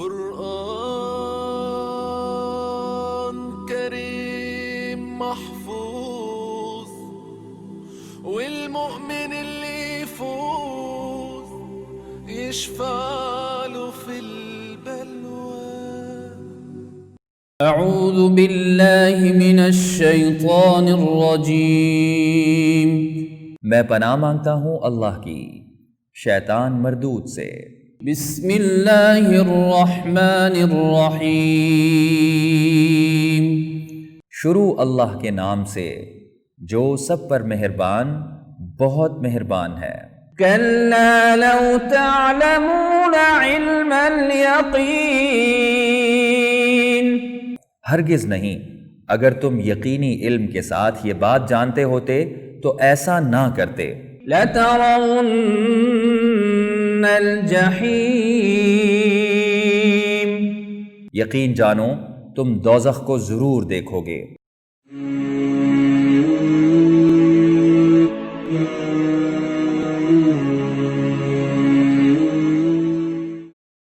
قرآن كريم محفوظ والمؤمن اللي يفوز يشفع له في البلوى. أعوذ بالله من الشैतान الरजीम। मैं पनाह मांगता हूँ अल्लाह की शैतान मरदूद से। बिस्मिल्लाहिर्रहमानिर्रहीम। शुरू अल्लाह के नाम से जो सब पर मेहरबान बहुत मेहरबान है। कल्ला लौ तअलमून इल्मल यकीन। हरगिज नहीं, अगर तुम यकीनी इल्म के साथ ये बात जानते होते तो ऐसा ना करते। लतरौन्नल जहीम। यकीन जानो तुम दोज़ख को जरूर देखोगे।